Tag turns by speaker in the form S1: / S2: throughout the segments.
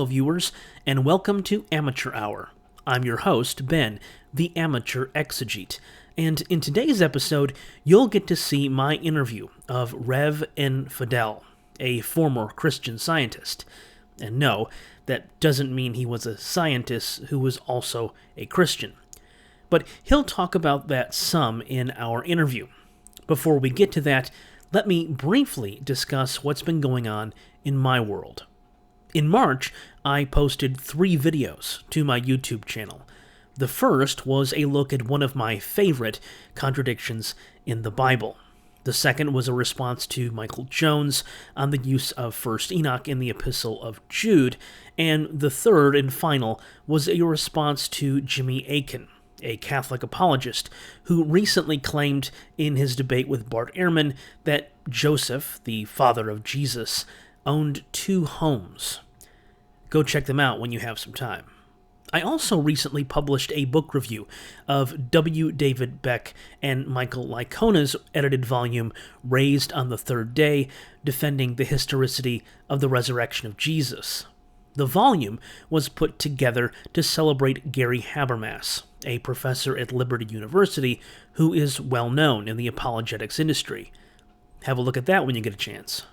S1: viewers, and welcome to Amateur Hour. I'm your host, Ben, the Amateur Exegete, and in today's episode, you'll get to see my interview of Rev N Fidel, a former Christian Scientist. And no, that doesn't mean he was a scientist who was also a Christian. But he'll talk about that some in our interview. Before we get to that, let me briefly discuss what's been going on in my world. In March, I posted 3 videos to my YouTube channel. The first was a look at one of my favorite contradictions in the Bible. The second was a response to Michael Jones on the use of 1st Enoch in the Epistle of Jude, and the third and final was a response to Jimmy Akin, a Catholic apologist who recently claimed in his debate with Bart Berman that Joseph, the father of Jesus, owned 2 homes. Go check them out when you have some time. I also recently published a book review of W. David Beck and Michael Licona's edited volume, Raised on the Third Day, Defending the Historicity of the Resurrection of Jesus. The volume was put together to celebrate Gary Habermas, a professor at Liberty University who is well known in the apologetics industry. Have a look at that when you get a chance.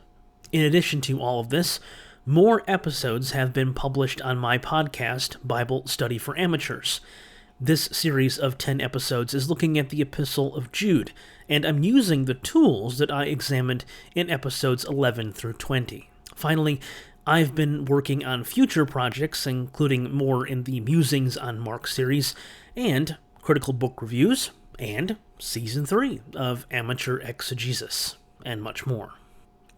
S1: In addition to all of this, more episodes have been published on my podcast, Bible Study for Amateurs. This series of 10 episodes is looking at the Epistle of Jude, and I'm using the tools that I examined in episodes 11 through 20. Finally, I've been working on future projects, including more in the Musings on Mark series, and critical book reviews, and Season 3 of Amateur Exegesis, and much more.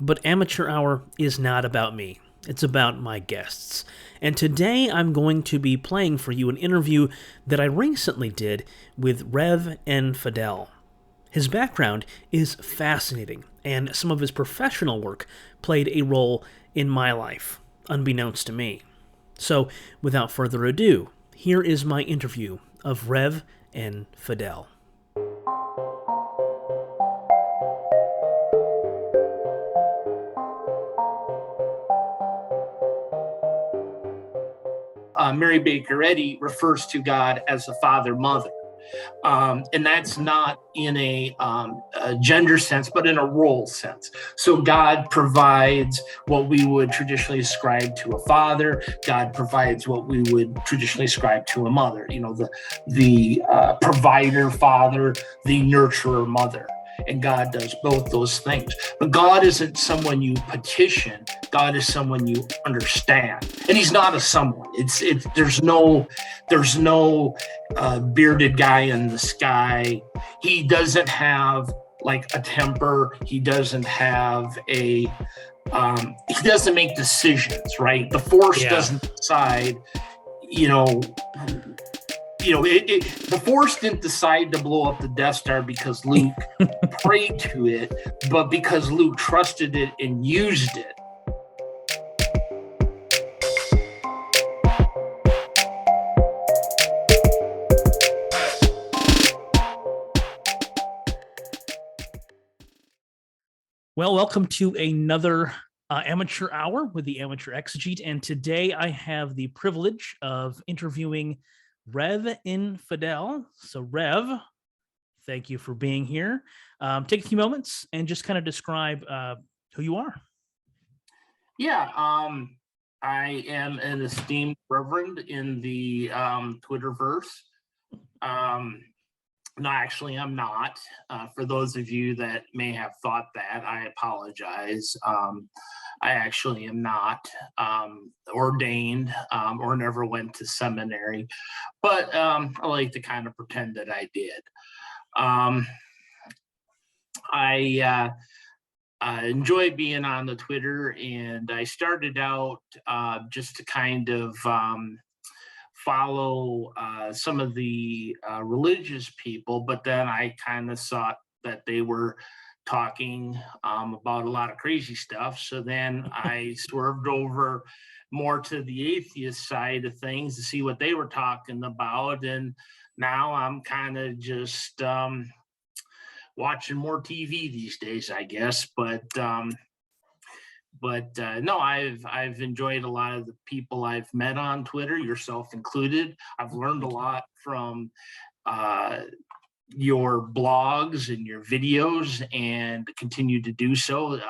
S1: But Amateur Hour is not about me. It's about my guests. And today I'm going to be playing for you an interview that I recently did with Rev N Fidel. His background is fascinating, and some of his professional work played a role in my life, unbeknownst to me. So, without further ado, here is my interview of Rev N Fidel.
S2: Mary Baker Eddy refers to God as a father-mother. And that's not in a gender sense, but in a role sense. So God provides what we would traditionally ascribe to a father. God provides what we would traditionally ascribe to a mother. You know, the provider father, the nurturer mother. And God does both those things. But God isn't someone you petition. God is someone you understand. And he's not a someone. There's no bearded guy in the sky. He doesn't have like a temper. He doesn't have he doesn't make decisions, right? The Force doesn't decide, the Force didn't decide to blow up the Death Star because Luke prayed to it, but because Luke trusted it and used it.
S1: Well, welcome to another Amateur Hour with the Amateur Exegete, and today I have the privilege of interviewing Rev N Fidel. So, Rev, thank you for being here. Take a few moments and just kind of describe who you are.
S2: Yeah, I am an esteemed reverend in the Twitterverse. No, actually, I'm not. For those of you that may have thought that, I apologize. I actually am not ordained or never went to seminary, but I like to kind of pretend that I did. I enjoy being on the Twitter, and I started out just to kind of follow some of the religious people, but then I kind of saw that they were talking about a lot of crazy stuff. So then I swerved over more to the atheist side of things to see what they were talking about. And now I'm kind of just watching more TV these days, I guess. But But no, I've enjoyed a lot of the people I've met on Twitter, yourself included. I've learned a lot from your blogs and your videos, and continue to do so.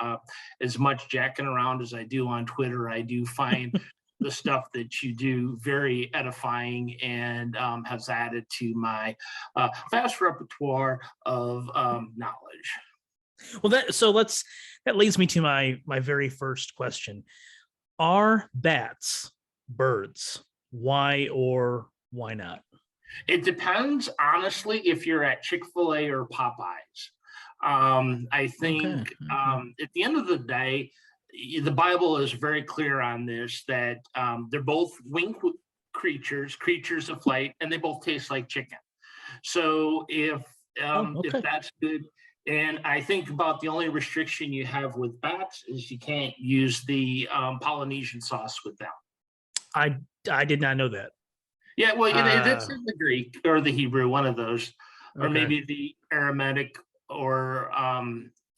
S2: As much jacking around as I do on Twitter, I do find the stuff that you do very edifying, and has added to my vast repertoire of knowledge.
S1: Well, that leads me to my very first question. Are bats birds? Why or why not?
S2: It depends, honestly, if you're at Chick-fil-A or Popeyes. I think at the end of the day, the Bible is very clear on this, that they're both winged creatures of flight, and they both taste like chicken. So if that's good, and I think about the only restriction you have with bats is you can't use the Polynesian sauce with them.
S1: I did not know that.
S2: Yeah, well, it's in the Greek or the Hebrew, one of those, or maybe the Aramaic, or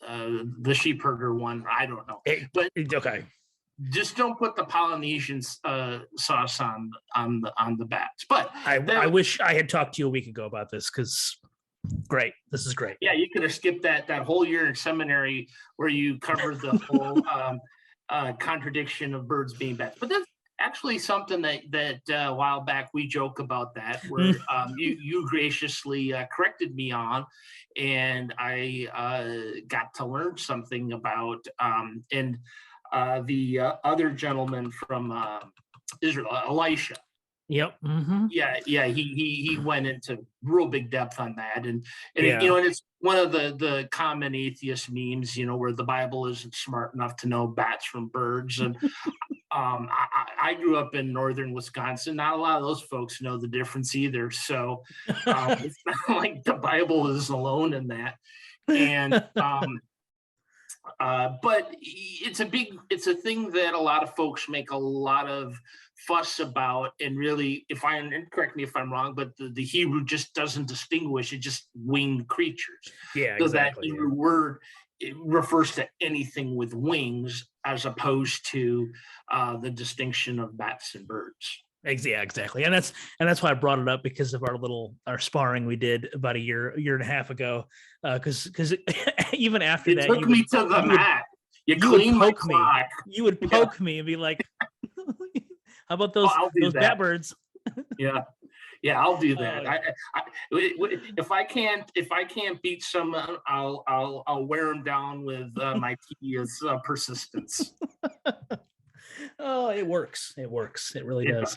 S2: the sheep herder one. I don't know. But
S1: okay,
S2: just don't put the Polynesian sauce on the bats. But
S1: I wish I had talked to you a week ago about this, because great, this is great.
S2: Yeah, you could have skipped that whole year in seminary where you covered the whole contradiction of birds being bats. But that's actually something that a while back we joke about that, where you graciously corrected me on, and I got to learn something about, and the other gentleman from Israel, Elisha.
S1: Yep. Mm-hmm.
S2: Yeah. He went into real big depth on that, and it's one of the common atheist memes, where the Bible isn't smart enough to know bats from birds. And I grew up in northern Wisconsin. Not a lot of those folks know the difference either. So it's not like the Bible is alone in that. And but it's a thing that a lot of folks make a lot of fuss about, and really, and correct me if I'm wrong, but the Hebrew just doesn't distinguish. It just winged creatures.
S1: Yeah,
S2: so
S1: exactly.
S2: That Hebrew word, it refers to anything with wings, as opposed to the distinction of bats and birds.
S1: Yeah, exactly. And that's why I brought it up, because of our sparring we did about a year and a half ago. Because even after that,
S2: took me to the mat. You cleaned my clock.
S1: You would poke me and be like, "How about those bat birds?"
S2: Yeah, I'll do that. If I can't beat someone, I'll wear them down with my tedious persistence.
S1: Oh, it works. It really does.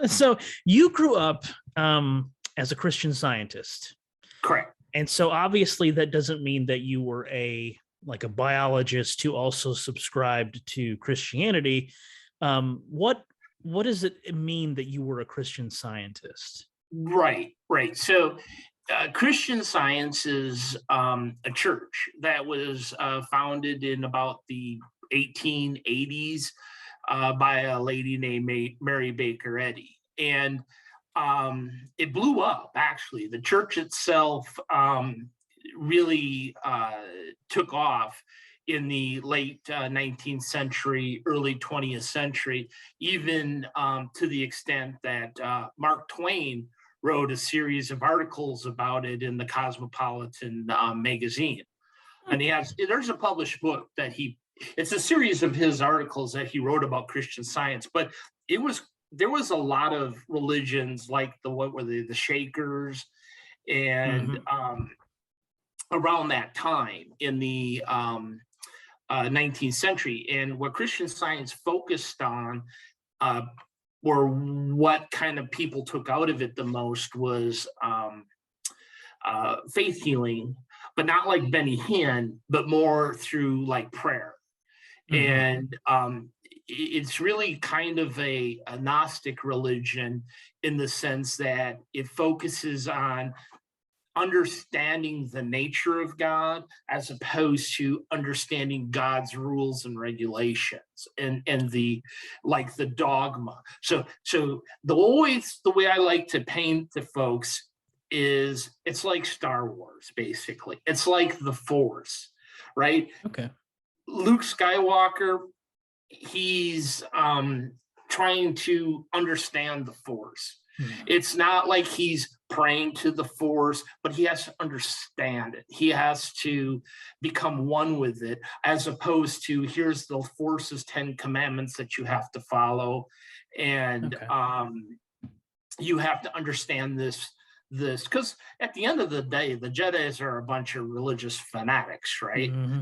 S1: So you grew up as a Christian Scientist.
S2: Correct.
S1: And so obviously that doesn't mean that you were a biologist who also subscribed to Christianity. What does it mean that you were a Christian Scientist?
S2: Right. So Christian Science is a church that was founded in about the 1880s by a lady named Mary Baker Eddy. And it blew up, actually. The church itself really took off in the late 19th century, early 20th century, even to the extent that Mark Twain wrote a series of articles about it in the Cosmopolitan magazine. And there's a published book that it's a series of his articles that he wrote about Christian Science, but there was a lot of religions, like the Shakers, and around that time in the 19th century. And what Christian Science focused on, or what kind of people took out of it the most, was faith healing, but not like Benny Hinn, but more through like prayer. And it's really kind of a Gnostic religion, in the sense that it focuses on understanding the nature of God, as opposed to understanding God's rules and regulations and the dogma. So the way I like to paint the folks is, it's like Star Wars, basically. It's like the Force, right?
S1: Okay.
S2: Luke Skywalker he's trying to understand the force.
S1: Hmm.
S2: It's not like he's praying to the force, but he has to understand it. He has to become one with it, as opposed to here's the force's 10 commandments that you have to follow, and
S1: Okay.
S2: you have to understand this because at the end of the day, the Jedis are a bunch of religious fanatics, right?
S1: Hmm.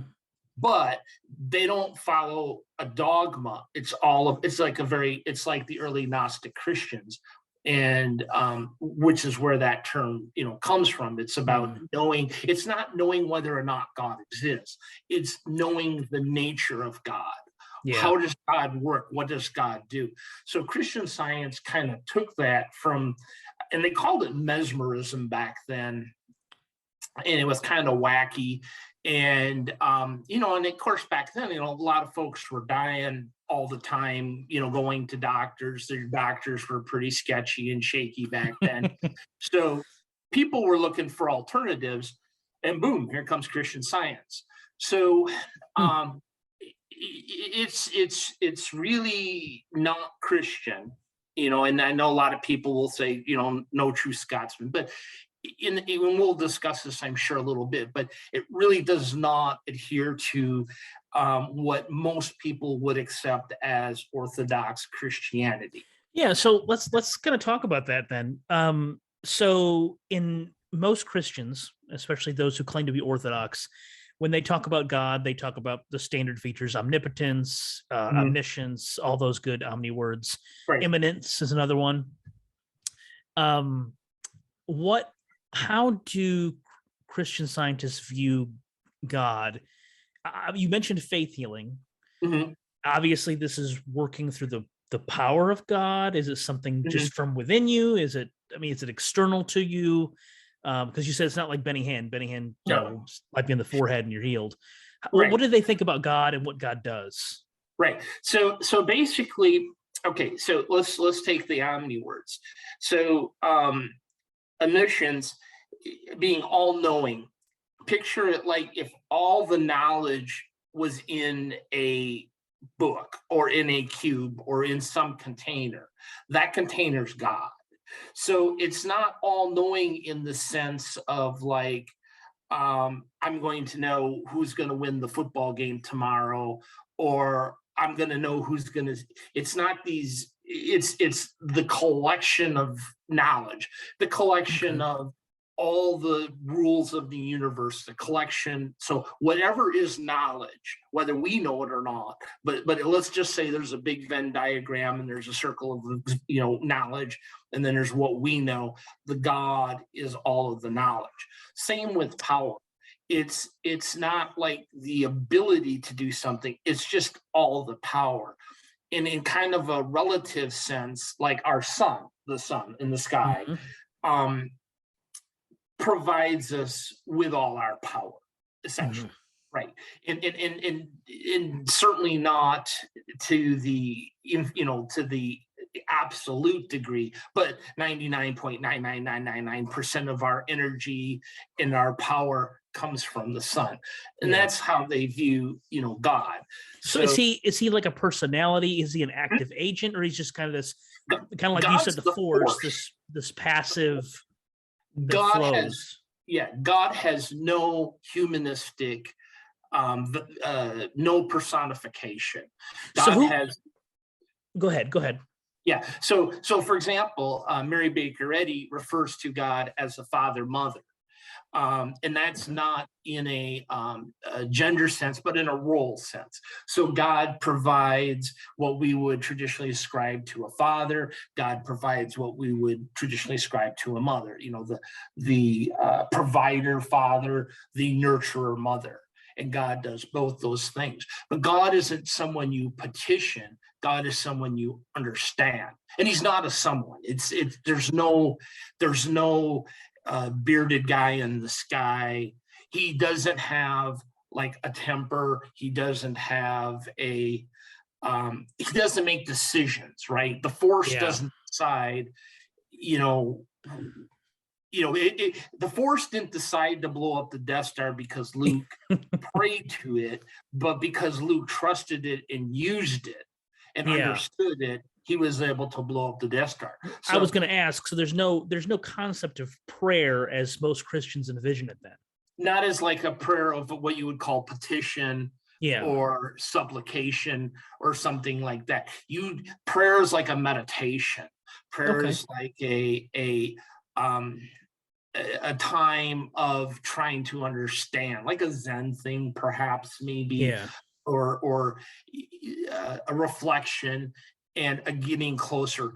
S2: But they don't follow a dogma. It's like it's like the early Gnostic Christians, and which is where that term comes from. It's about knowing. It's not knowing whether or not God exists. It's knowing the nature of God.
S1: Yeah.
S2: How does God work? What does God do? So Christian Science kind of took that from, and they called it mesmerism back then, and it was kind of wacky. And and of course back then, a lot of folks were dying all the time, going to doctors. Their doctors were pretty sketchy and shaky back then. So people were looking for alternatives, and boom, here comes Christian Science. So it's really not Christian, and I know a lot of people will say, no true Scotsman, but and we'll discuss this, I'm sure, a little bit, but it really does not adhere to what most people would accept as Orthodox Christianity.
S1: Yeah, so let's kind of talk about that then. So in most Christians, especially those who claim to be Orthodox, when they talk about God, they talk about the standard features: omnipotence, omniscience, all those good omni words.
S2: Right.
S1: Immanence is another one. Um, what? How do Christian scientists view God? You mentioned faith healing.
S2: Mhm.
S1: Obviously, this is working through the power of God. Is it something
S2: Mhm.
S1: just from within you? Is it? I mean, is it external to you? Because you said it's not like Benny Hinn. Benny Hinn,
S2: No.
S1: might be in the forehead and you're healed.
S2: Right.
S1: What do they think about God and what God does?
S2: Right. So basically, okay, so let's take the omni words. So omniscience being all knowing. Picture it like if all the knowledge was in a book or in a cube or in some container. That container's God. So it's not all knowing in the sense of like, I'm going to know who's going to win the football game tomorrow, or I'm going to know who's going to. It's not these. It's the collection of knowledge, the collection of all the rules of the universe, the collection. So whatever is knowledge, whether we know it or not, but let's just say there's a big Venn diagram and there's a circle of knowledge, and then there's what we know. The God is all of the knowledge. Same with power. It's not like the ability to do something, it's just all the power. And in kind of a relative sense, like our sun, the sun in the sky, um, provides us with all our power, essentially. Right. And certainly not to the to the absolute degree, but 99.99999% of our energy and our power comes from the sun. And that's how they view, God.
S1: So is he like a personality? Is he an active agent, or he's just kind of this, kind of like you said,
S2: God's
S1: the
S2: the
S1: force,
S2: force.
S1: this passive that
S2: God
S1: flows?
S2: God has no humanistic, no personification.
S1: So
S2: God
S1: who?
S2: has,
S1: Go ahead. Go ahead.
S2: yeah. So for example, Mary Baker Eddy refers to God as the Father Mother. And that's not in a gender sense, but in a role sense. So God provides what we would traditionally ascribe to a father. God provides what we would traditionally ascribe to a mother. The provider father, the nurturer mother. And God does both those things. But God isn't someone you petition. God is someone you understand. And he's not a someone. There's no bearded guy in the sky. He doesn't have like a temper. He doesn't have he doesn't make decisions, right? The force doesn't decide, the Force didn't decide to blow up the Death Star because Luke prayed to it, but because Luke trusted it and used it and understood it, he was able to blow up the Death Star.
S1: So, I was going to ask, so there's no concept of prayer as most Christians envision it then?
S2: Not as like a prayer of what you would call petition, or supplication or something like that. Prayer is like a meditation. Prayer is like a time of trying to understand, like a Zen thing, perhaps, maybe, or a reflection and a getting closer.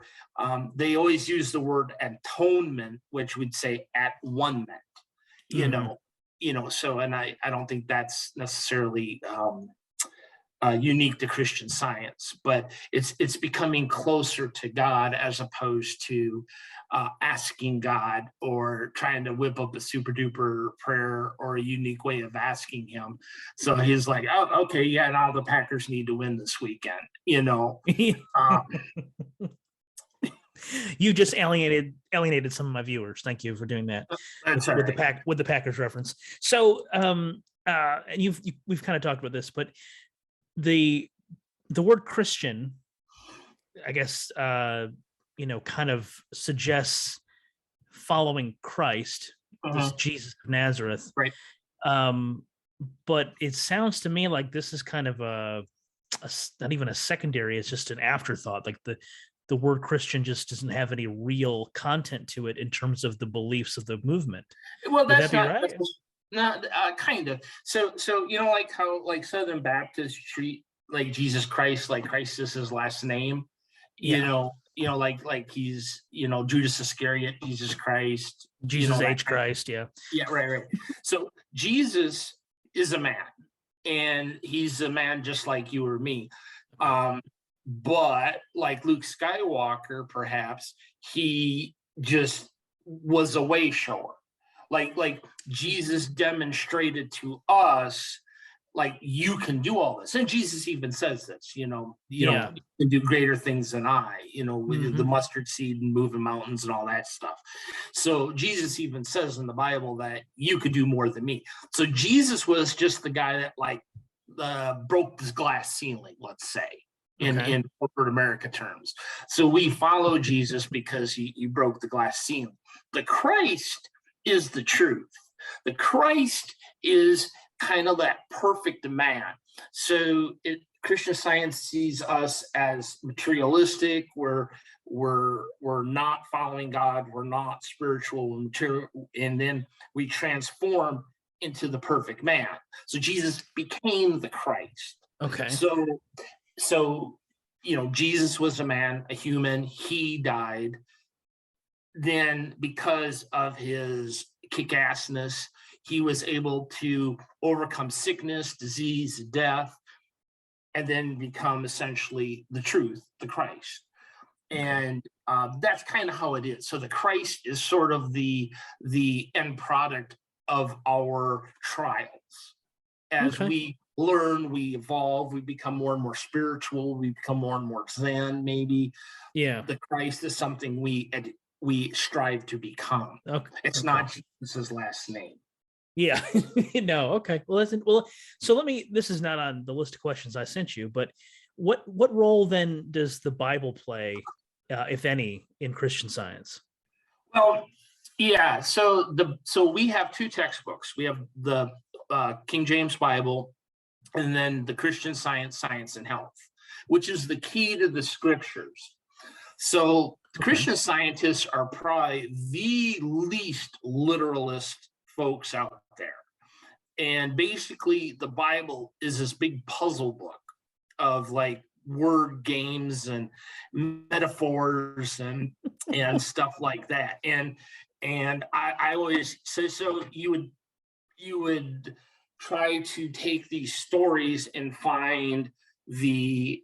S2: They always use the word atonement, which would say at one meant, so, and I don't think that's necessarily unique to Christian Science, but it's becoming closer to God as opposed to asking God or trying to whip up a super duper prayer or a unique way of asking him. So he's like, oh, okay, yeah, now the Packers need to win this weekend,
S1: You just alienated some of my viewers. Thank you for doing that.
S2: That's
S1: with the Packers reference. So, and we've kind of talked about this, but the word Christian, I guess, kind of suggests following Christ, this Jesus of Nazareth,
S2: right?
S1: But it sounds to me like this is kind of not even a secondary; it's just an afterthought. Like the word Christian just doesn't have any real content to it in terms of the beliefs of the movement.
S2: Well, that's
S1: not right.
S2: Not kind of. So like how like Southern Baptists treat like Jesus Christ, like Christ is his last name. Like he's Judas Iscariot, Jesus Christ,
S1: Jesus H. Christ,
S2: yeah, right. So Jesus is a man, and he's a man just like you or me. But like Luke Skywalker, perhaps he just was a way shower. Like Jesus demonstrated to us, like, you can do all this. And Jesus even says this, you can do greater things than I, with the mustard seed and moving mountains and all that stuff. So Jesus even says in the Bible that you could do more than me. So Jesus was just the guy that broke this glass ceiling, let's say. In corporate America terms. So we follow Jesus because he broke the glass ceiling. The Christ is the truth. The Christ is kind of that perfect man. So Christian Science sees us as materialistic. We're not following God. We're not spiritual and material. And then we transform into the perfect man. So Jesus became the Christ.
S1: Okay.
S2: So, Jesus was a man, a human. He died. Then, because of his kick-assness, he was able to overcome sickness, disease, death, and then become essentially the truth, the Christ. And that's kind of how it is. So the Christ is sort of the end product of our trials. As we learn, we evolve, we become more and more spiritual, we become more and more Zen, maybe. The Christ is something we strive to become. It's not Jesus' last name.
S1: No. Okay. Well, so this is not on the list of questions I sent you, but what role then does the Bible play, if any, in Christian Science?
S2: Well, yeah. So we have two textbooks. We have the King James Bible, and then the Christian Science, Science and Health, which is the key to the scriptures. So Christian scientists are probably the least literalist folks out there. And basically the Bible is this big puzzle book of like word games and metaphors and stuff like that. And I always say, so you would try to take these stories and find the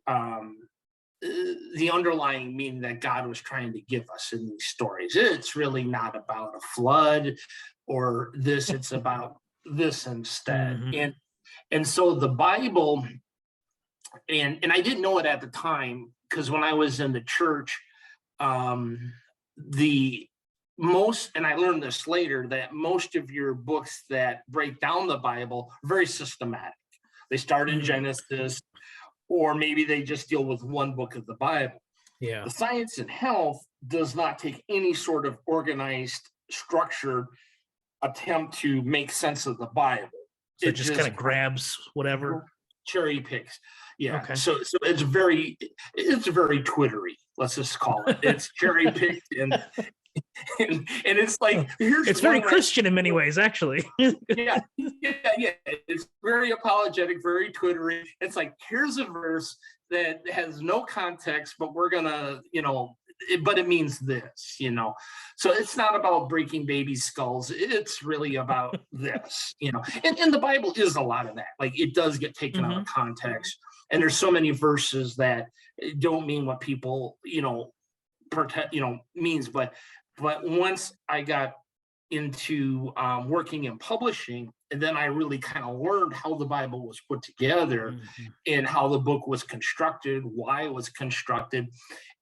S2: underlying meaning that God was trying to give us in these stories. It's really not about a flood or this, it's about this instead. And so the Bible, and I didn't know it at the time, because when I was in the church, and I learned this later, that most of your books that break down the Bible are very systematic. They start in Genesis, or maybe they just deal with one book of the Bible.
S1: Yeah.
S2: The Science and Health does not take any sort of organized, structured attempt to make sense of the Bible.
S1: So it just kind of grabs whatever,
S2: cherry picks. Yeah.
S1: Okay.
S2: So it's very Twittery. Let's just call it. It's cherry picked and it's like,
S1: it's very Christian in many ways, actually.
S2: yeah. It's very apologetic, very Twittery. It's like, here's a verse that has no context, but we're gonna, but it means this, So it's not about breaking baby skulls. It's really about this, And the Bible is a lot of that. Like, it does get taken out of context, and there's so many verses that don't mean what people, means. But once I got into working in publishing, and then I really kind of learned how the Bible was put together and how the book was constructed, why it was constructed.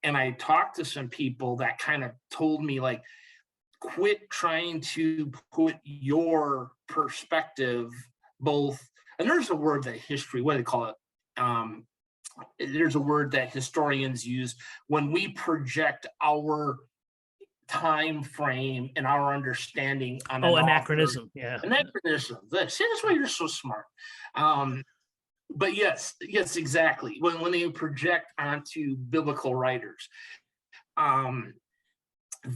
S2: And I talked to some people that kind of told me, like, quit trying to put your perspective both. And there's a word that what do they call it? There's a word that historians use when we project our time frame and our understanding on
S1: anachronism.
S2: Author.
S1: Yeah,
S2: anachronism. See, that's why you're so smart. But yes, exactly. When they project onto biblical writers,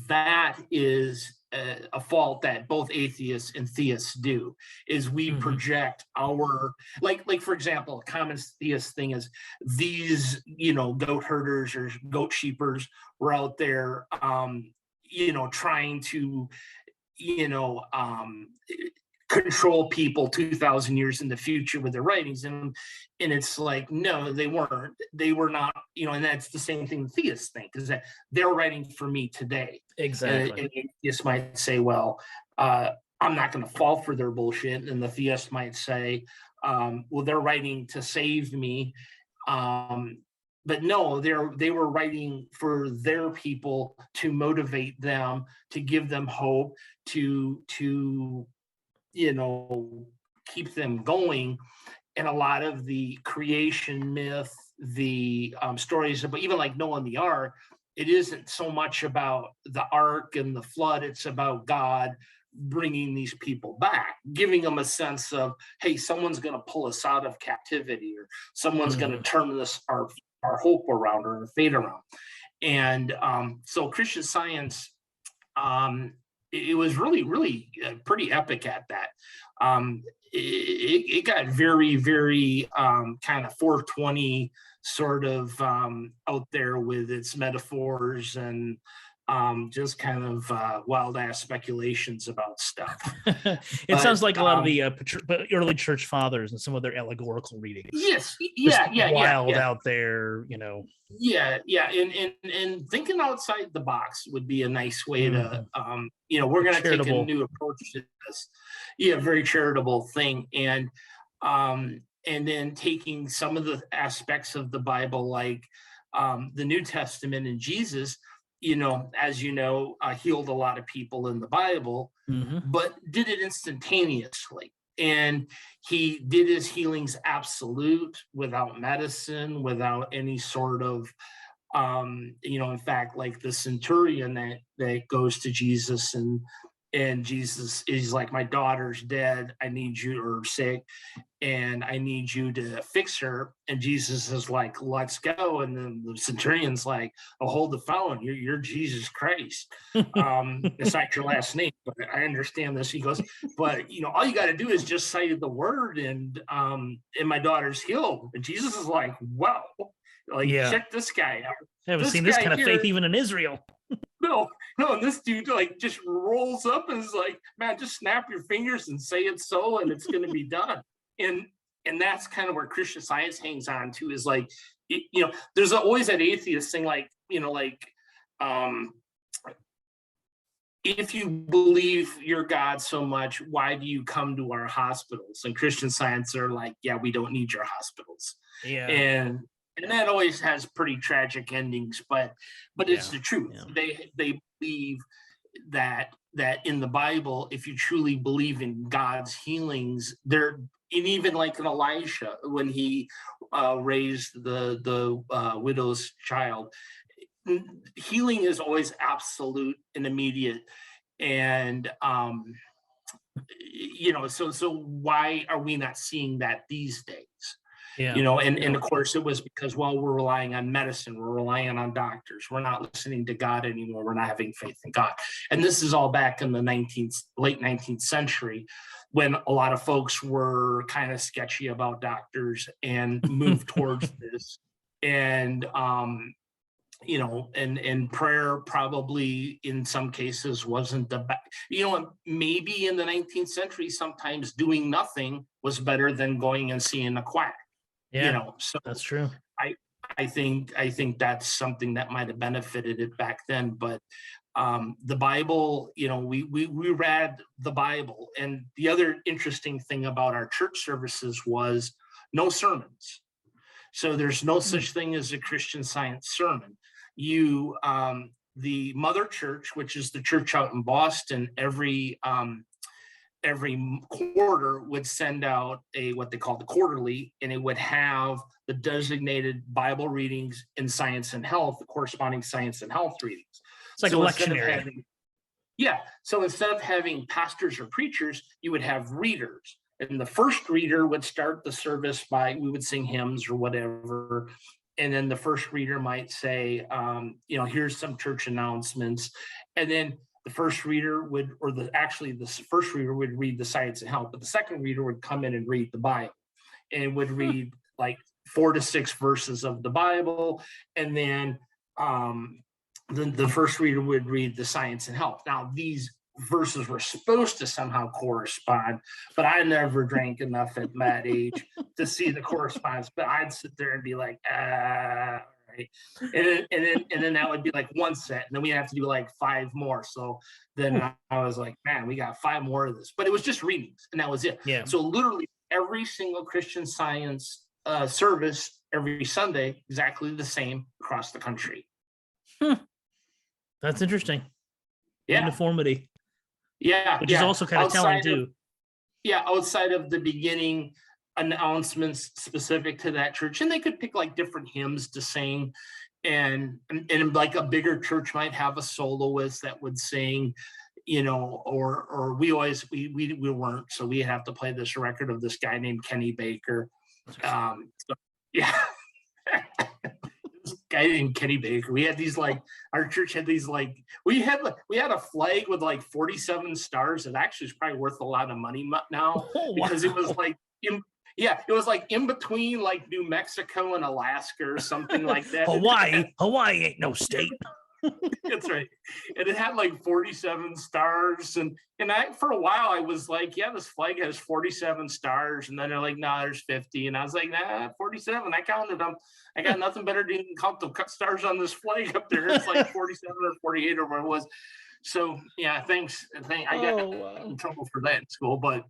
S2: that is a fault that both atheists and theists do. Is we project our, like for example, a common theist thing is these goat herders or goat sheepers were out there trying to control people 2,000 years in the future with their writings, and it's like, no, they weren't. They were not, and that's the same thing the theists think, is that they're writing for me today.
S1: Exactly.
S2: And atheists might say, well, I'm not going to fall for their bullshit, and the theist might say, well, they're writing to save me. But no, they were writing for their people to motivate them, to give them hope, to keep them going. And a lot of the creation myth, the stories about even like Noah and the Ark, it isn't so much about the Ark and the flood. It's about God bringing these people back, giving them a sense of, hey, someone's going to pull us out of captivity, or someone's going to turn our hope around, or our fate around. And so Christian Science, it was really pretty epic at that. It got very, very kind of 420 sort of out there with its metaphors and just kind of wild ass speculations about stuff.
S1: It sounds like a lot of the early church fathers and some of their allegorical readings.
S2: Yes,
S1: wild out there,
S2: Yeah, and thinking outside the box would be a nice way to, we're going to take a new approach to this. Yeah, very charitable thing, and then taking some of the aspects of the Bible, like the New Testament and Jesus. As healed a lot of people in the Bible, but did it instantaneously. And he did his healings absolute, without medicine, without any sort of, in fact, like the centurion that goes to Jesus, and Jesus is like, my daughter's dead. I need you, or sick, and I need you to fix her. And Jesus is like, let's go. And then the centurion's like, oh, hold the phone. You're Jesus Christ. It's not your last name, but I understand this. He goes, but all you got to do is just say the word, and my daughter's healed. And Jesus is like, wow, check this guy out.
S1: I haven't seen this kind of faith even in Israel.
S2: No, and this dude just rolls up and is like, man, just snap your fingers and say it's so, and it's going to be done. And that's kind of where Christian Science hangs on to, is like, there's always that atheist thing, like, if you believe your God so much, why do you come to our hospitals? And Christian Science are like, yeah, we don't need your hospitals.
S1: Yeah.
S2: And that always has pretty tragic endings, but it's the truth.
S1: Yeah.
S2: They believe that in the Bible, if you truly believe in God's healings, there, and even like in Elisha when he raised the widow's child, healing is always absolute and immediate. And so why are we not seeing that these days?
S1: Yeah.
S2: And of course it was because, well, we're relying on medicine, we're relying on doctors, we're not listening to God anymore, we're not having faith in God. And this is all back in the late 19th century, when a lot of folks were kind of sketchy about doctors and moved towards this. And and prayer probably in some cases wasn't the best. Maybe in the 19th century, sometimes doing nothing was better than going and seeing a quack.
S1: Yeah,
S2: So
S1: that's true.
S2: I think that's something that might have benefited it back then. But the Bible, we read the Bible, and the other interesting thing about our church services was no sermons. So there's no such thing as a Christian Science sermon. The mother church, which is the church out in Boston, every quarter would send out what they call the quarterly, and it would have the designated Bible readings in science and health, the corresponding science and health readings.
S1: It's like a lectionary.
S2: So instead of having pastors or preachers, you would have readers. And the first reader would start the service we would sing hymns or whatever. And then the first reader might say, here's some church announcements. And then the first reader the first reader would read the science and health, but the second reader would come in and read the Bible and would read like 4 to 6 verses of the Bible. And then the first reader would read the science and health. Now, these verses were supposed to somehow correspond, but I never drank enough at that age to see the correspondence. But I'd sit there and be like, right. And then that would be like one set, and then we have to do like 5 more. So then I was like, man, we got 5 more of this. But it was just readings, and that was it.
S1: Yeah.
S2: So literally every single Christian Science service every Sunday, exactly the same across the country.
S1: That's interesting.
S2: Yeah.
S1: Uniformity.
S2: Yeah.
S1: Which is also kind of telling too.
S2: Outside of the beginning announcements specific to that church, and they could pick like different hymns to sing, and like a bigger church might have a soloist that would sing, or we weren't, so we have to play this record of this guy named Kenny Baker. This guy named Kenny Baker. We had these our church had these we had a flag with 47 stars. It actually is probably worth a lot of money now, because it was it was in between New Mexico and Alaska or something like that.
S1: Hawaii ain't no state.
S2: That's right. And it had 47 stars. And for a while I was like, yeah, this flag has 47 stars. And then they're like, no, there's 50. And I was like, nah, 47. I counted them. I got nothing better to count the stars on this flag up there. It's 47 or 48 or whatever it was. So yeah, thanks. I got in trouble for that in school, but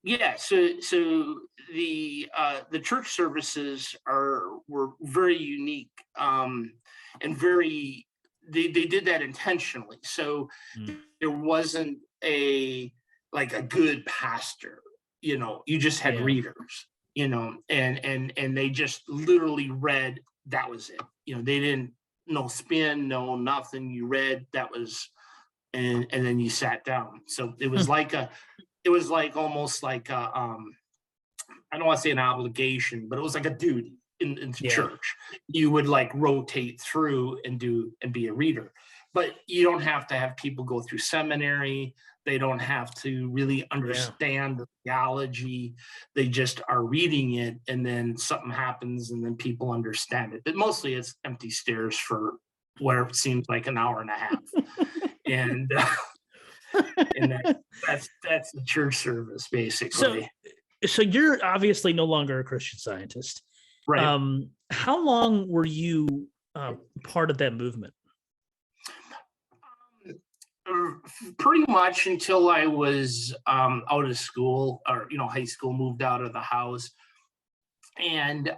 S2: yeah. So the church services were very unique, and very they did that intentionally. So there wasn't a good pastor. You just had readers. And they just literally read. That was it. They didn't. No spin, no nothing. You read, that was, and then you sat down. So it was almost like a, I don't want to say an obligation, but it was like a duty in church. You would rotate through and be a reader, but you don't have to have people go through seminary. They don't have to really understand the theology. They just are reading it, and then something happens, and then people understand it. But mostly it's empty stares for what it seems like an hour and a half. And that's the church service, basically.
S1: So you're obviously no longer a Christian Scientist.
S2: Right.
S1: How long were you part of that movement?
S2: Pretty much until I was out of school, or high school, moved out of the house. And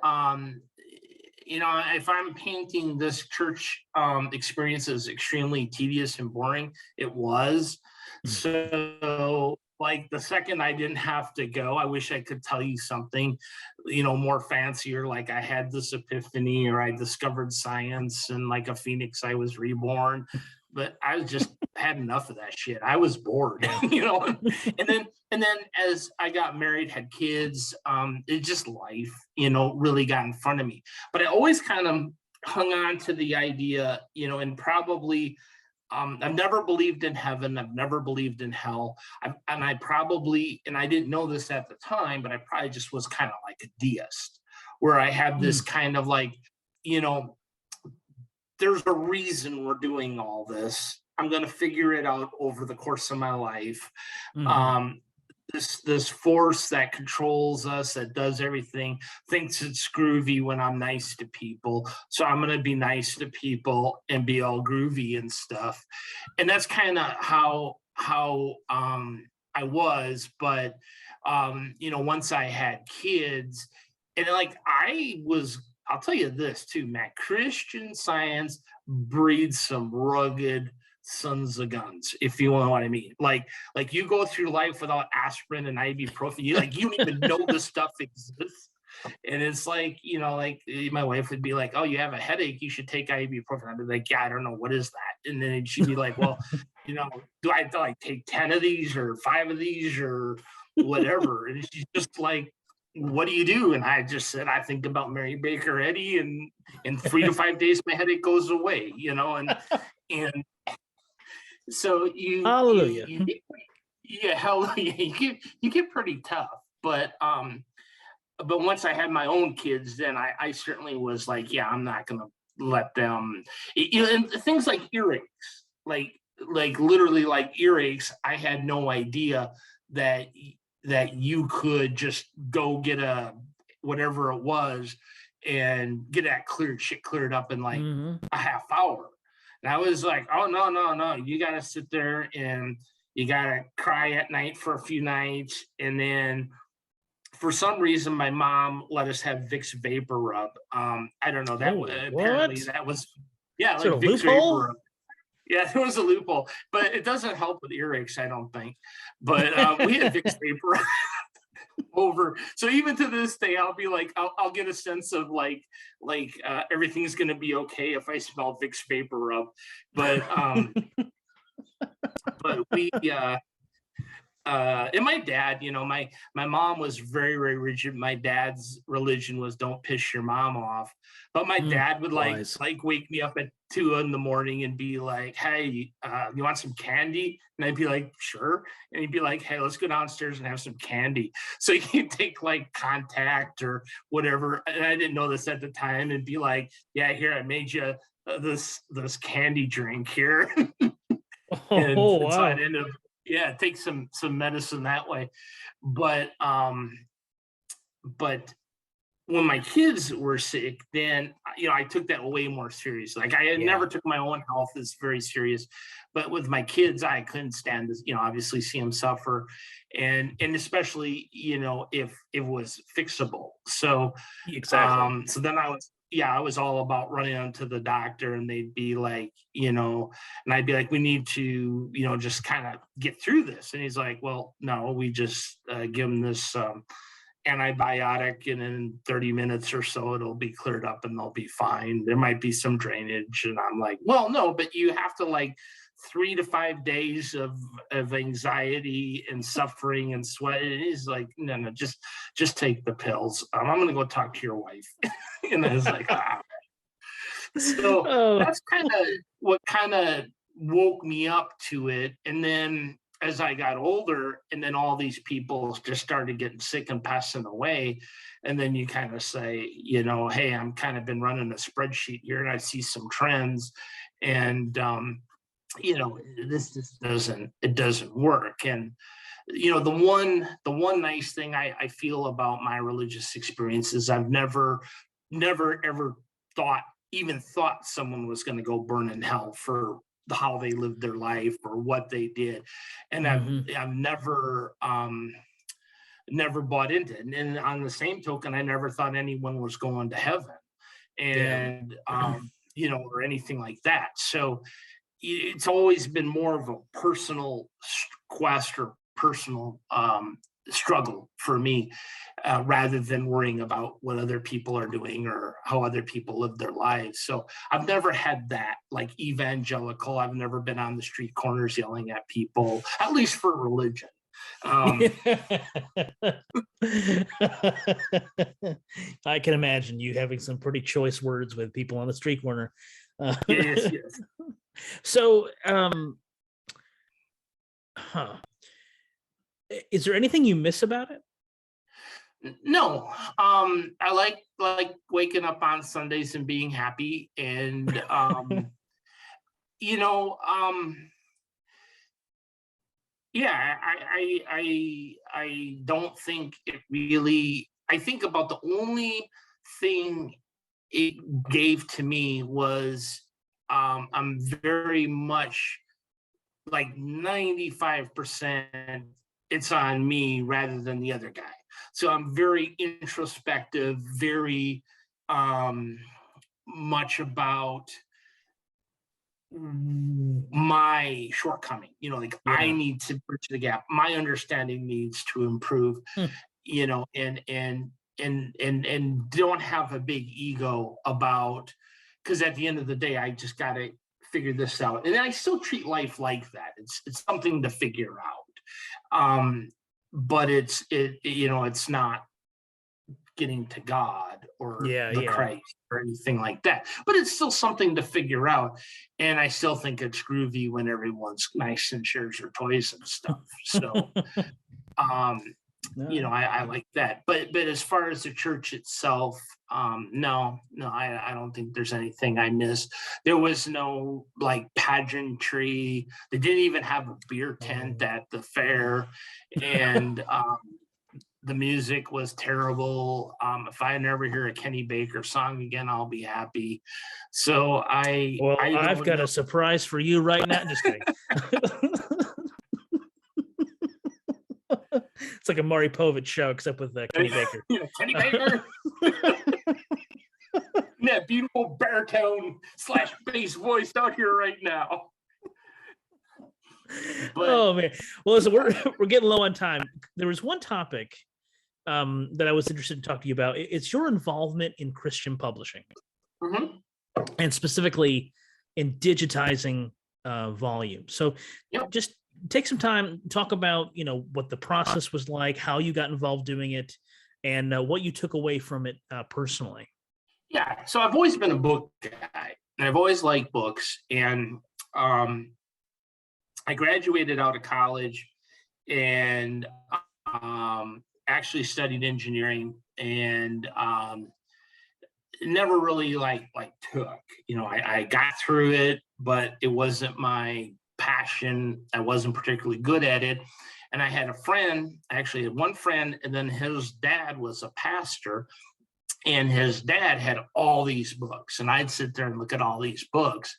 S2: if I'm painting this church experience as extremely tedious and boring, it was. So, like the second I didn't have to go, I wish I could tell you something, more fancier, like I had this epiphany or I discovered science and like a phoenix, I was reborn. But I was just had enough of that shit. I was bored, and then as I got married, had kids, it just life, really got in front of me. But I always kind of hung on to the idea, and probably I've never believed in heaven. I've never believed in hell. And I didn't know this at the time, but I probably just was kind of like a deist, where I have this kind of like, there's a reason we're doing all this. I'm going to figure it out over the course of my life. This force that controls us, that does everything, thinks it's groovy when I'm nice to people. So I'm going to be nice to people and be all groovy and stuff. And that's kind of how I was. But, once I had kids, and like I'll tell you this too, Matt, Christian Science breeds some rugged sons of guns, if you know what I mean. Like you go through life without aspirin and ibuprofen. You don't even know this stuff exists. And it's like, like my wife would be like, "Oh, you have a headache, you should take ibuprofen." I'd be like, "Yeah, I don't know, what is that?" And then she'd be like, "Well, do I have to like take 10 of these or 5 of these or whatever?" And she's just like, "What do you do?" And I just said, "I think about Mary Baker Eddy, and in 3 to 5 days my headache goes away," and so
S1: Hallelujah.
S2: Hallelujah. You get pretty tough, but once I had my own kids, then I certainly was like, yeah, I'm not gonna let them. And things like earaches, like literally like earaches. I had no idea that you could just go get a whatever it was and get that cleared up in like a half hour. And I was like, "Oh, no. You got to sit there and you got to cry at night for a few nights." And then for some reason, my mom let us have Vicks Vapor Rub. I don't know. Apparently that was, yeah, like Vicks Vapor Rub. Yeah, there was a loophole, but it doesn't help with earaches, I don't think. But we had Vicks Vapor Rub over. So even to this day, I'll be like, I'll get a sense of like everything's gonna be okay if I smell Vicks Vapor Rub. But we and my dad, my mom was very, very rigid. My dad's religion was don't piss your mom off. But my dad would like wake me up at 2 a.m. and be like, "Hey, you want some candy?" And I'd be like, "Sure." And he'd be like, "Hey, let's go downstairs and have some candy." So he'd take like Contact or whatever. And I didn't know this at the time, and be like, "Yeah, here, I made you this candy drink here." And so I'd end up, take some medicine that way. But when my kids were sick, then I took that way more serious. Like I had never took my own health as very serious, but with my kids, I couldn't stand this. Obviously see them suffer, and especially if it was fixable. So
S1: exactly.
S2: So then I was all about running onto the doctor, and they'd be like, and I'd be like, "We need to, just kind of get through this." And he's like, "Well, no, we just give them this antibiotic, and in 30 minutes or so, it'll be cleared up and they'll be fine. There might be some drainage." And I'm like, "Well, no, but you have to like 3 to 5 days of anxiety and suffering and sweat." And he's like, "No, just take the pills. I'm going to go talk to your wife." And I was like, "Ah." So that's kind of what kind of woke me up to it. And then as I got older, and then all these people just started getting sick and passing away, and then you kind of say, "Hey, I'm kind of been running a spreadsheet here, and I see some trends, and this just doesn't work." And the one nice thing I feel about my religious experiences, I've never ever thought someone was going to go burn in hell for how they lived their life or what they did. And I've never bought into it. And on the same token, I never thought anyone was going to heaven. and or anything like that. So it's always been more of a personal quest or personal struggle for me, rather than worrying about what other people are doing or how other people live their lives. So I've never had that like evangelical. I've never been on the street corners yelling at people, at least for religion.
S1: I can imagine you having some pretty choice words with people on the street corner.
S2: Yes.
S1: So, is there anything you miss about it?
S2: No. I like waking up on Sundays and being happy, and yeah, I don't think it really. I think about the only thing it gave to me was I'm very much like 95% it's on me rather than the other guy. So I'm very introspective, very much about my shortcoming, I need to bridge the gap. My understanding needs to improve, and don't have a big ego about, because at the end of the day, I just got to figure this out. And I still treat life like that. It's something to figure out. But it's not getting to God or Christ or anything like that. But it's still something to figure out. And I still think it's groovy when everyone's nice and shares their toys and stuff. So I like that. But as far as the church itself, no, I don't think there's anything I missed. There was no like pageantry. They didn't even have a beer tent at the fair, and the music was terrible. If I never hear a Kenny Baker song again, I'll be happy. So
S1: I've got a surprise for you right now. Just kidding. It's like a Maury Povich show, except with Kenny Baker.
S2: Yeah, Kenny Baker. That beautiful baritone / bass voice out here right now.
S1: But, oh man! Well, listen, we're getting low on time. There was one topic that I was interested to talk to you about. It's your involvement in Christian publishing, and specifically in digitizing volume. So, just take some time, talk about what the process was like, how you got involved doing it, and what you took away from it personally.
S2: Yeah, so I've always been a book guy, and I've always liked books. And I graduated out of college and actually studied engineering, and never really like took. I got through it, but it wasn't my passion. I wasn't particularly good at it. And I had one friend, and then his dad was a pastor, and his dad had all these books, and I'd sit there and look at all these books,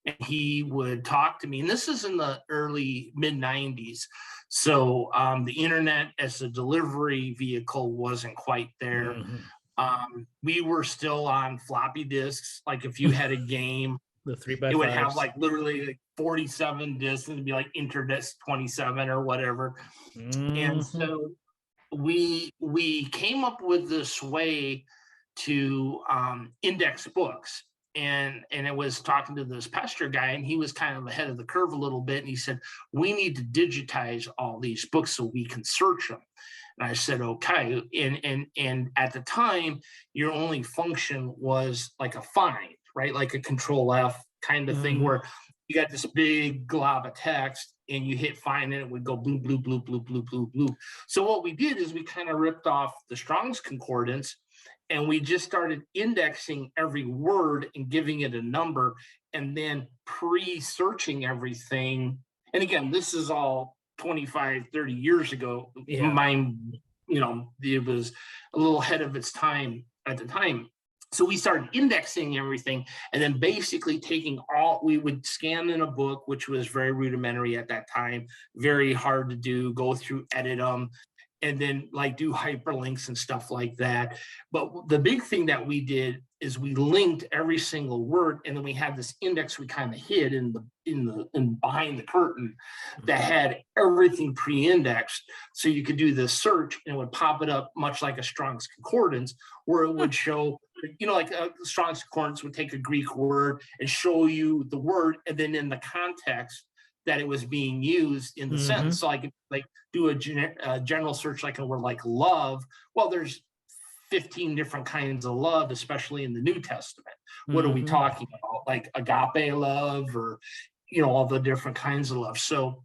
S2: and he would talk to me. And this is in the early mid-90s. So the internet as a delivery vehicle wasn't quite there. We were still on floppy disks. Like if you had a game,
S1: the 3x5s,
S2: it would have like literally like 47 discs, and it'd be like Interdisc 27 or whatever. And so we came up with this way to index books. And it was talking to this pastor guy, and he was kind of ahead of the curve a little bit. And he said, we need to digitize all these books so we can search them. And I said, okay. And at the time, your only function was like a find, right? Like a Control F kind of thing, where you got this big glob of text and you hit find, and it would go blue, blue, blue, blue, blue, blue, blue. So what we did is we kind of ripped off the Strong's Concordance, and we just started indexing every word and giving it a number, and then pre-searching everything. And again, this is all 25, 30 years ago. Mine, it was a little ahead of its time at the time. So we started indexing everything, and then basically we would scan in a book, which was very rudimentary at that time, very hard to do, go through, edit them, and then like do hyperlinks and stuff like that. But the big thing that we did is we linked every single word, and then we had this index we kind of hid in behind the curtain that had everything pre-indexed, so you could do this search and it would pop it up much like a Strong's Concordance, where it would show, like Strong's Concordance would take a Greek word and show you the word, and then in the context that it was being used in the sentence. So I could like do a general search like a word like love. Well, there's 15 different kinds of love, especially in the New Testament. What are we talking about? Like agape love, or all the different kinds of love. So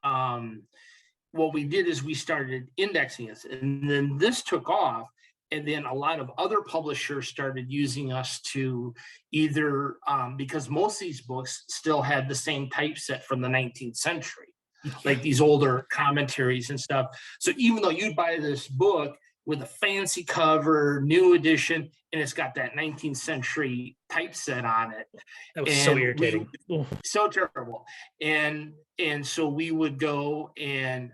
S2: what we did is we started indexing it, and then this took off. And then a lot of other publishers started using us to either, because most of these books still had the same typeset from the 19th century, like these older commentaries and stuff. So even though you'd buy this book with a fancy cover, new edition, and it's got that 19th century typeset on it.
S1: That was so irritating.
S2: So terrible. And so we would go and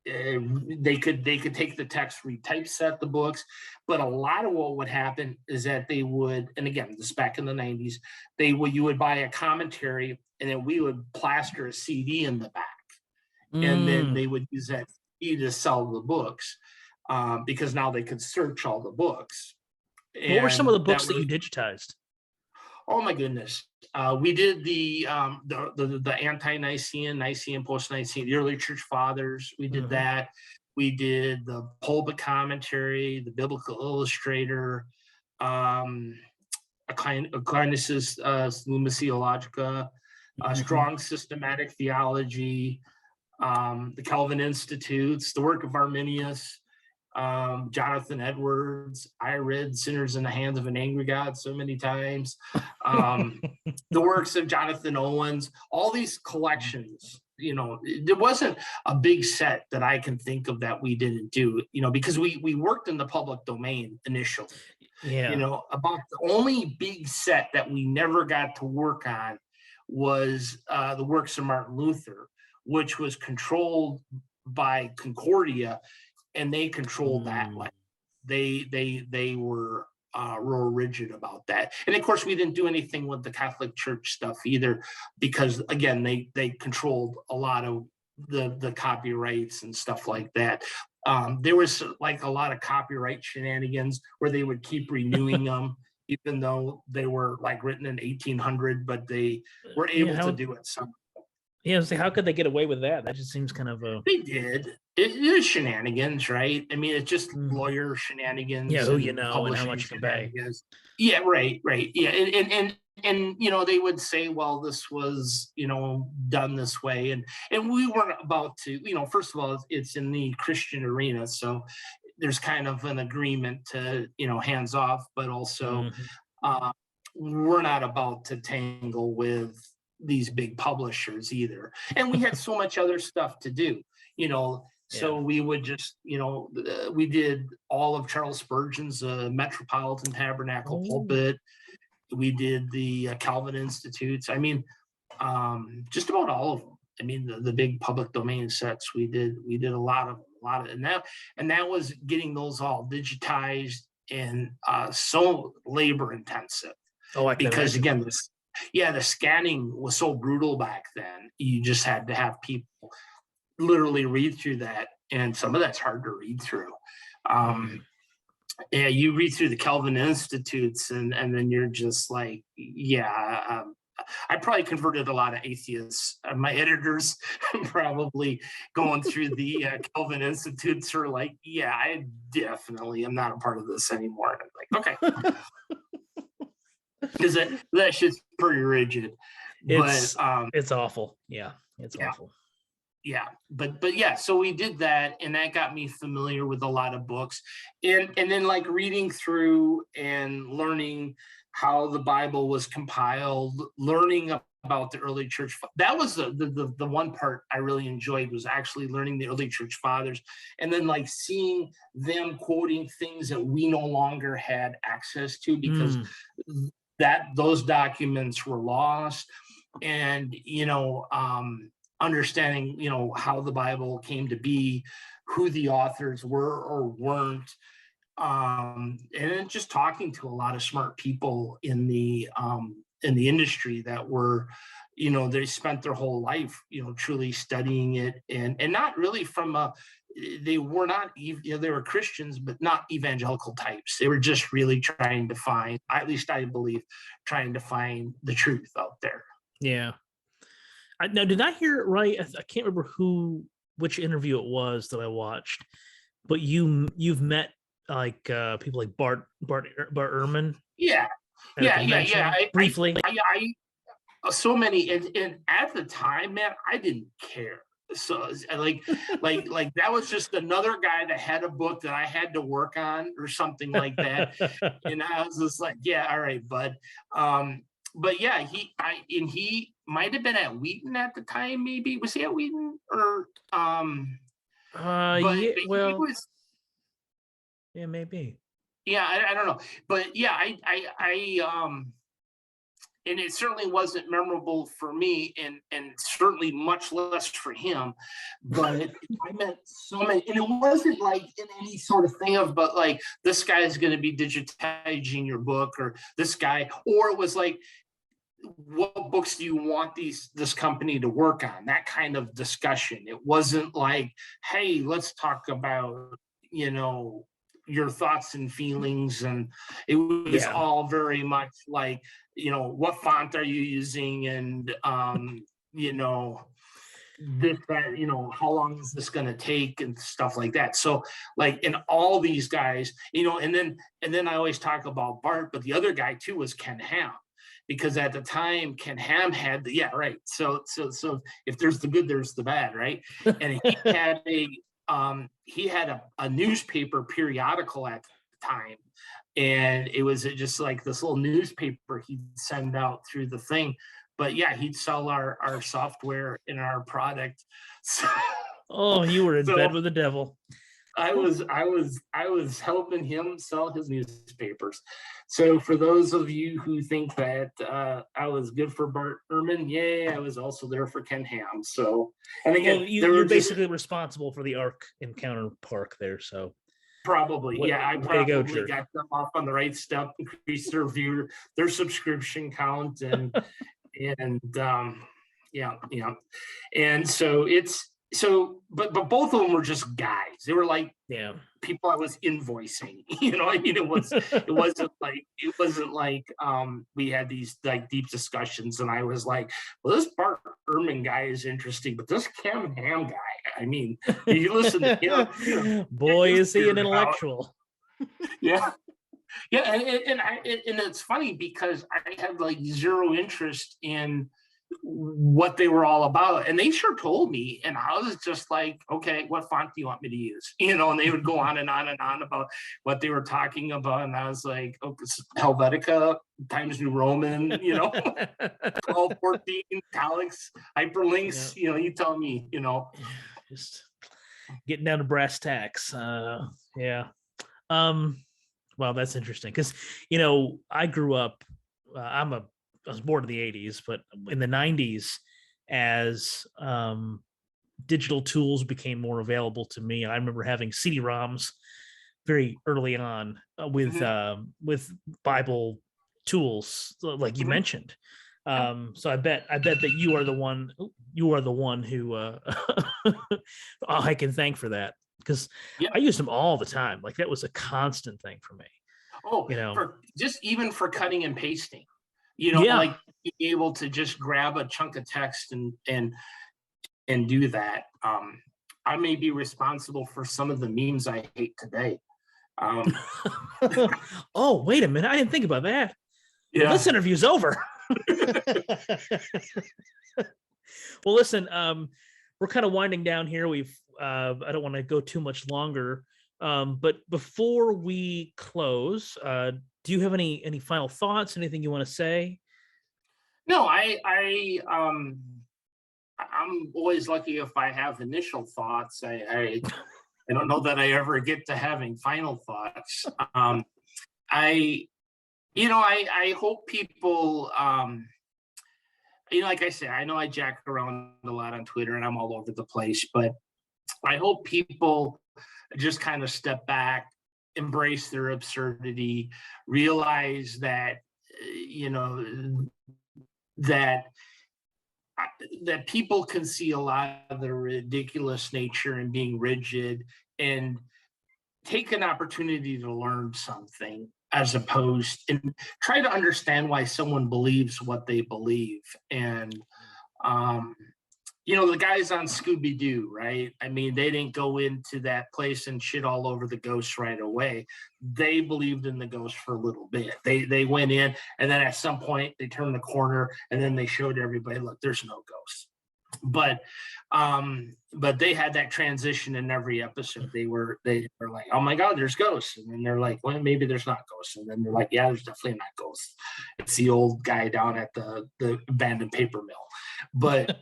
S2: they could take the text, retypeset the books, but a lot of what would happen is that they would, and again, this back in the 90s, you would buy a commentary, and then we would plaster a CD in the back, and then they would use that CD to sell the books, because now they could search all the books.
S1: What were some of the books that you digitized?
S2: Oh my goodness. We did the anti-Nicene, Nicene, post-Nicene, the early church fathers. We did that. We did the pulpit commentary, the biblical illustrator, Aquinas' Summa Theologica, strong systematic theology, the Calvin Institutes, the work of Arminius, Jonathan Edwards. I read Sinners in the Hands of an Angry God so many times. The works of Jonathan Owens, all these collections. There wasn't a big set that I can think of that we didn't do, because we worked in the public domain initially. About the only big set that we never got to work on was the works of Martin Luther, which was controlled by Concordia, and they controlled that way. They were real rigid about that. And of course, we didn't do anything with the Catholic Church stuff either, because again, they controlled a lot of the copyrights and stuff like that. There was like a lot of copyright shenanigans where they would keep renewing them, even though they were like written in 1800, but they were able to do it somehow.
S1: So how could they get away with that? That just seems kind of
S2: They did. It is shenanigans, right? I mean, it's just lawyer shenanigans.
S1: Yeah, who and how much you can pay.
S2: Yeah, right. Yeah, and they would say, well, this was done this way, and we weren't about to. First of all, it's in the Christian arena, so there's kind of an agreement to hands off, but also we're not about to tangle with these big publishers either, and we had so much other stuff to do, so we would just we did all of Charles Spurgeon's Metropolitan Tabernacle pulpit. We did the Calvin Institutes. I mean, just about all of them. I mean, the big public domain sets, we did a lot of and that was getting those all digitized and so labor intensive. Because again, the scanning was so brutal back then. You just had to have people literally read through that, and some of that's hard to read through. Yeah, you read through the Calvin Institutes, and then you're just like, I probably converted a lot of atheists. My editors probably going through the Calvin Institutes are like, I definitely am not a part of this anymore. And I'm like, okay. Because that shit's pretty rigid.
S1: It's awful. It's awful.
S2: Yeah, but so we did that, and that got me familiar with a lot of books, and then like reading through and learning how the Bible was compiled, learning about the early church. That was the one part I really enjoyed, was actually learning the early church fathers, and then like seeing them quoting things that we no longer had access to because those documents were lost. And understanding, how the Bible came to be, who the authors were or weren't, and just talking to a lot of smart people in the industry that were, they spent their whole life, truly studying it, and not really from a, they were not, they were Christians, but not evangelical types. They were just really trying to find, at least I believe, trying to find the truth out there.
S1: Yeah. Now, did I hear it right? I can't remember which interview it was that I watched, but you've met like people like Bart Berman.
S2: Yeah, yeah.
S1: Briefly.
S2: So many, and at the time, man, I didn't care. So like that was just another guy that had a book that I had to work on or something like that. And I was just like, yeah, all right, bud. But yeah, he might have been at Wheaton at the time, maybe. Was he at Wheaton or but
S1: yeah, well,
S2: he was,
S1: yeah, maybe.
S2: Yeah, I don't know. But yeah, and it certainly wasn't memorable for me, and certainly much less for him. But I met so many, and it wasn't like in any sort of thing of, but like, this guy is going to be digitizing your book, or this guy, or it was like, what books do you want this company to work on? That kind of discussion. It wasn't like, hey, let's talk about, your thoughts and feelings. And it was all very much like, what font are you using? And, this, that, how long is this going to take, and stuff like that. So like, and all these guys, and then I always talk about Bart, but the other guy too was Ken Ham, because at the time Ken Ham had so if there's the good, there's the bad, right? And he had a newspaper periodical at the time, and it was just like this little newspaper he'd send out through the thing. But yeah, he'd sell our software and our product. So,
S1: oh, you were in bed with the devil.
S2: I was helping him sell his newspapers. So for those of you who think that I was good for Bart Berman, I was also there for Ken Ham. So, and again,
S1: you're basically responsible for the Ark Encounter Park there. So
S2: probably, I probably got them off on the right step, increase their subscription count, and and so it's. So, but both of them were just guys. They were like people I was invoicing. It wasn't like we had these like deep discussions, and I was like, well, this Bart Berman guy is interesting, but this Ken Ham guy, I mean, you listen to him,
S1: boy, is he an intellectual.
S2: Yeah. Yeah, and it's funny because I had like zero interest in what they were all about, and they sure told me, and I was just like, okay, what font do you want me to use? And they would go on and on and on about what they were talking about, and I was like, oh, Helvetica, Times New Roman, 12, 14, italics, hyperlinks, you tell me,
S1: just getting down to brass tacks. Well, that's interesting because I grew up. I was born in the 80s, but in the 90s, as digital tools became more available to me, I remember having CD-ROMs very early on with Bible tools, like you mentioned. So I bet that you are the one who I can thank for that, because I used them all the time. Like that was a constant thing for me.
S2: Oh, even for cutting and pasting. Like being able to just grab a chunk of text and do that. I may be responsible for some of the memes I hate today.
S1: Oh, wait a minute. I didn't think about that. Yeah. Well, this interview's over. Well, listen, we're kind of winding down here. I don't want to go too much longer. But before we close, do you have any final thoughts? Anything you want to say?
S2: No, I'm always lucky if I have initial thoughts. I don't know that I ever get to having final thoughts. I hope people, like I said, I know I jack around a lot on Twitter and I'm all over the place, but I hope people just kind of step back, embrace their absurdity, realize that, that that people can see a lot of the ridiculous nature in being rigid, and take an opportunity to learn something, as opposed, and try to understand why someone believes what they believe. And um, the guys on Scooby Doo, right? I mean, they didn't go into that place and shit all over the ghosts right away. They believed in the ghost for a little bit. They went in, and then at some point they turned the corner, and then they showed everybody, look, there's no ghosts. But they had that transition in every episode. They were like, oh my God, there's ghosts. And then they're like, well, maybe there's not ghosts. And then they're like, yeah, there's definitely not ghosts. It's the old guy down at the abandoned paper mill. But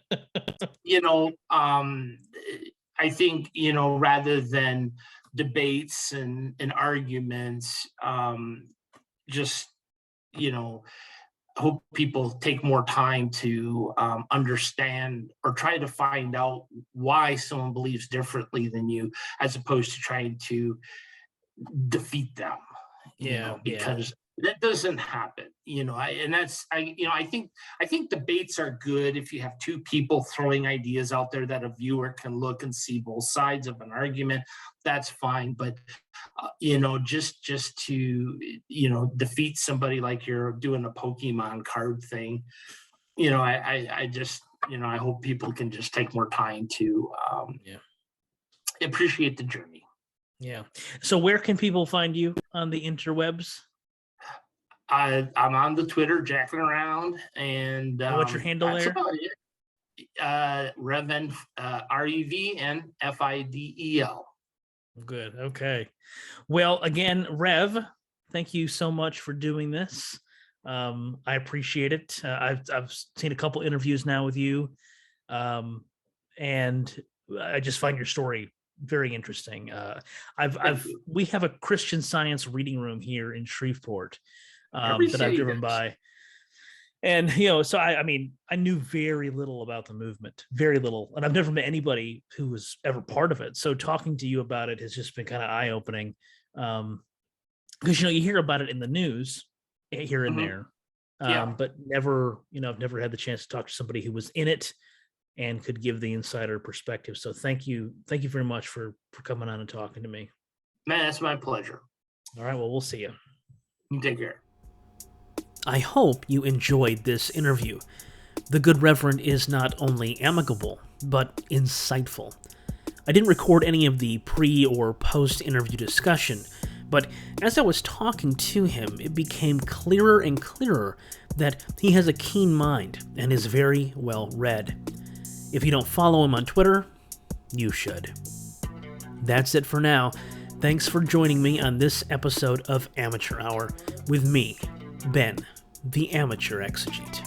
S2: I think, rather than debates and arguments, just, hope people take more time to understand or try to find out why someone believes differently than you, as opposed to trying to defeat them, because that doesn't happen. I think debates are good if you have two people throwing ideas out there that a viewer can look and see both sides of an argument. That's fine. But just to defeat somebody like you're doing a Pokemon card thing, I just I hope people can just take more time to appreciate the journey.
S1: Yeah. So where can people find you on the interwebs?
S2: I'm on the Twitter jacking around, and
S1: what's your handle there?
S2: Rev N Rev N Fidel.
S1: Good. Okay. Well, again, Rev, thank you so much for doing this. I appreciate it. I've seen a couple interviews now with you, and I just find your story very interesting. We have a Christian Science reading room here in Shreveport that I've driven by. And, so I mean, I knew very little about the movement, very little. And I've never met anybody who was ever part of it. So talking to you about it has just been kind of eye-opening. Because, you hear about it in the news here and there, but never, I've never had the chance to talk to somebody who was in it and could give the insider perspective. So thank you very much for coming on and talking to me.
S2: Man, that's my pleasure.
S1: All right, well, we'll see you.
S2: Take care.
S1: I hope you enjoyed this interview. The good Reverend is not only amicable, but insightful. I didn't record any of the pre- or post-interview discussion, but as I was talking to him, it became clearer and clearer that he has a keen mind and is very well read. If you don't follow him on Twitter, you should. That's it for now. Thanks for joining me on this episode of Amateur Hour with me, Ben, the Amateur Exegete.